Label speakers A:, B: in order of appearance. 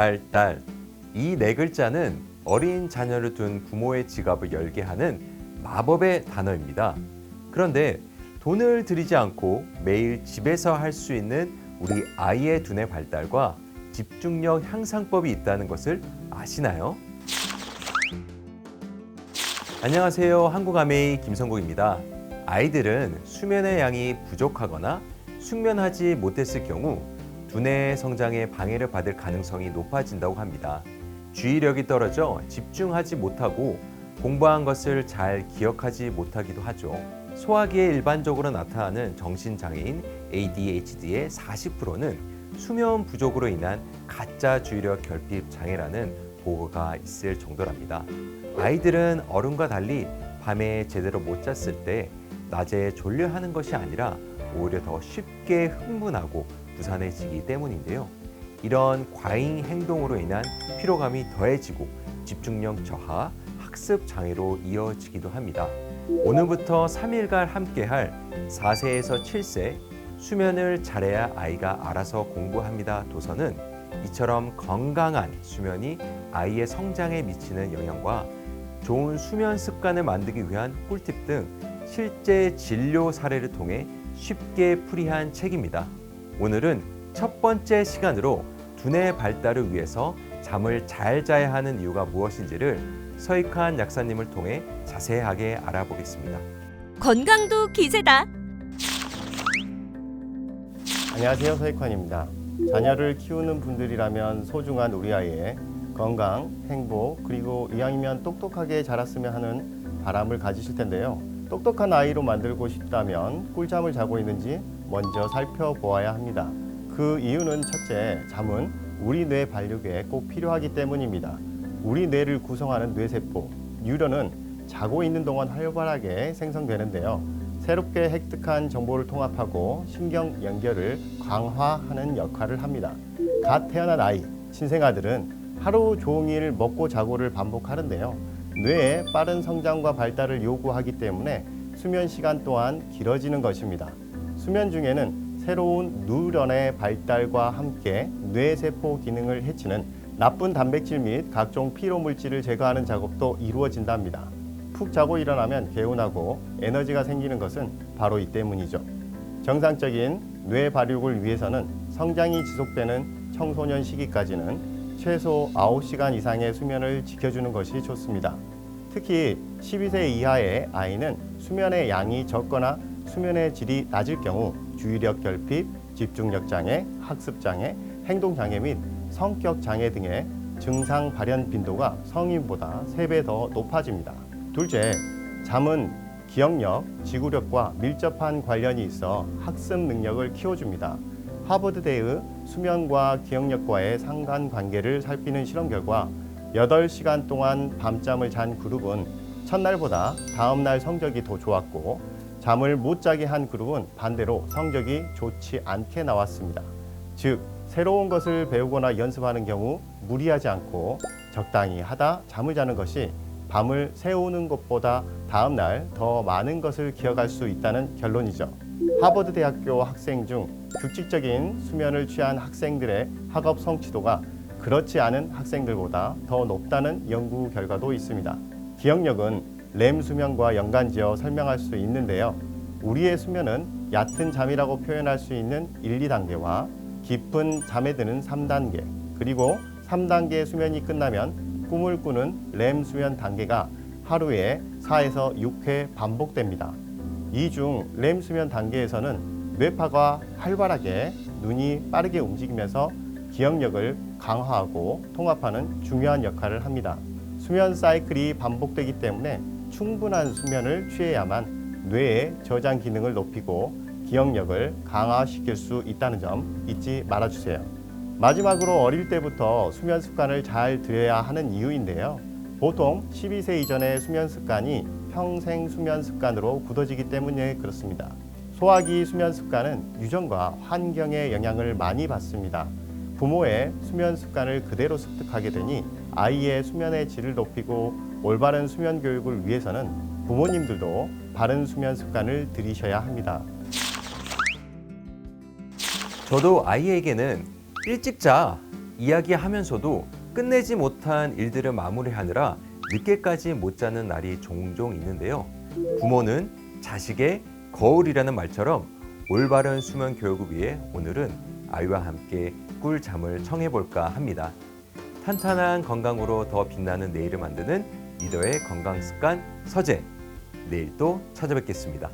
A: 발달. 이 네 글자는 어린 자녀를 둔 부모의 지갑을 열게 하는 마법의 단어입니다. 그런데 돈을 들이지 않고 매일 집에서 할 수 있는 우리 아이의 두뇌 발달과 집중력 향상법이 있다는 것을 아시나요? 안녕하세요. 한국아메이 김성국입니다. 아이들은 수면의 양이 부족하거나 숙면하지 못했을 경우 두뇌 성장에 방해를 받을 가능성이 높아진다고 합니다. 주의력이 떨어져 집중하지 못하고 공부한 것을 잘 기억하지 못하기도 하죠. 소화기에 일반적으로 나타나는 정신장애인 ADHD의 40%는 수면 부족으로 인한 가짜 주의력 결핍 장애라는 보고가 있을 정도랍니다. 아이들은 어른과 달리 밤에 제대로 못 잤을 때 낮에 졸려하는 것이 아니라 오히려 더 쉽게 흥분하고 부산해지기 때문인데요. 이런 과잉 행동으로 인한 피로감이 더해지고 집중력 저하, 학습 장애로 이어지기도 합니다. 오늘부터 3일간 함께할 4세에서 7세 수면을 잘해야 아이가 알아서 공부합니다 도서는 이처럼 건강한 수면이 아이의 성장에 미치는 영향과 좋은 수면 습관을 만들기 위한 꿀팁 등 실제 진료 사례를 통해 쉽게 풀이한 책입니다. 오늘은 첫 번째 시간으로 두뇌 발달을 위해서 잠을 잘 자야 하는 이유가 무엇인지를 서익환 약사님을 통해 자세하게 알아보겠습니다.
B: 건강도 기재다.
C: 안녕하세요. 서익환입니다. 자녀를 키우는 분들이라면 소중한 우리 아이의 건강, 행복, 그리고 이왕이면 똑똑하게 자랐으면 하는 바람을 가지실 텐데요. 똑똑한 아이로 만들고 싶다면 꿀잠을 자고 있는지 먼저 살펴보아야 합니다. 그 이유는 첫째, 잠은 우리 뇌 발육에 꼭 필요하기 때문입니다. 우리 뇌를 구성하는 뇌세포, 뉴런은 자고 있는 동안 활발하게 생성되는데요. 새롭게 획득한 정보를 통합하고 신경 연결을 강화하는 역할을 합니다. 갓 태어난 아이, 신생아들은 하루 종일 먹고 자고를 반복하는데요. 뇌의 빠른 성장과 발달을 요구하기 때문에 수면 시간 또한 길어지는 것입니다. 수면 중에는 새로운 뉴런의 발달과 함께 뇌세포 기능을 해치는 나쁜 단백질 및 각종 피로 물질을 제거하는 작업도 이루어진답니다. 푹 자고 일어나면 개운하고 에너지가 생기는 것은 바로 이 때문이죠. 정상적인 뇌 발육을 위해서는 성장이 지속되는 청소년 시기까지는 최소 9시간 이상의 수면을 지켜주는 것이 좋습니다. 특히 12세 이하의 아이는 수면의 양이 적거나 수면의 질이 낮을 경우 주의력 결핍, 집중력 장애, 학습 장애, 행동 장애 및 성격 장애 등의 증상 발현 빈도가 성인보다 3배 더 높아집니다. 둘째, 잠은 기억력, 지구력과 밀접한 관련이 있어 학습 능력을 키워줍니다. 하버드대의 수면과 기억력과의 상관관계를 살피는 실험 결과 8시간 동안 밤잠을 잔 그룹은 첫날보다 다음날 성적이 더 좋았고 잠을 못 자게 한 그룹은 반대로 성적이 좋지 않게 나왔습니다. 즉, 새로운 것을 배우거나 연습하는 경우 무리하지 않고 적당히 하다 잠을 자는 것이 밤을 새우는 것보다 다음날 더 많은 것을 기억할 수 있다는 결론이죠. 하버드 대학교 학생 중 규칙적인 수면을 취한 학생들의 학업 성취도가 그렇지 않은 학생들보다 더 높다는 연구 결과도 있습니다. 기억력은 렘 수면과 연관지어 설명할 수 있는데요. 우리의 수면은 얕은 잠이라고 표현할 수 있는 1, 2단계와 깊은 잠에 드는 3단계, 그리고 3단계 수면이 끝나면 꿈을 꾸는 렘 수면 단계가 하루에 4에서 6회 반복됩니다. 이 중 렘 수면 단계에서는 뇌파가 활발하게 눈이 빠르게 움직이면서 기억력을 강화하고 통합하는 중요한 역할을 합니다. 수면 사이클이 반복되기 때문에 충분한 수면을 취해야만 뇌의 저장 기능을 높이고 기억력을 강화시킬 수 있다는 점 잊지 말아주세요. 마지막으로 어릴 때부터 수면 습관을 잘 들여야 하는 이유인데요. 보통 12세 이전의 수면 습관이 평생 수면 습관으로 굳어지기 때문에 그렇습니다. 소화기 수면 습관은 유전과 환경의 영향을 많이 받습니다. 부모의 수면 습관을 그대로 습득하게 되니 아이의 수면의 질을 높이고 올바른 수면 교육을 위해서는 부모님들도 바른 수면 습관을 들이셔야 합니다.
A: 저도 아이에게는 일찍 자 이야기하면서도 끝내지 못한 일들을 마무리하느라 늦게까지 못 자는 날이 종종 있는데요. 부모는 자식의 거울이라는 말처럼 올바른 수면 교육을 위해 오늘은 아이와 함께 꿀잠을 청해볼까 합니다. 탄탄한 건강으로 더 빛나는 내일을 만드는 리더의 건강습관 서재. 내일 또 찾아뵙겠습니다.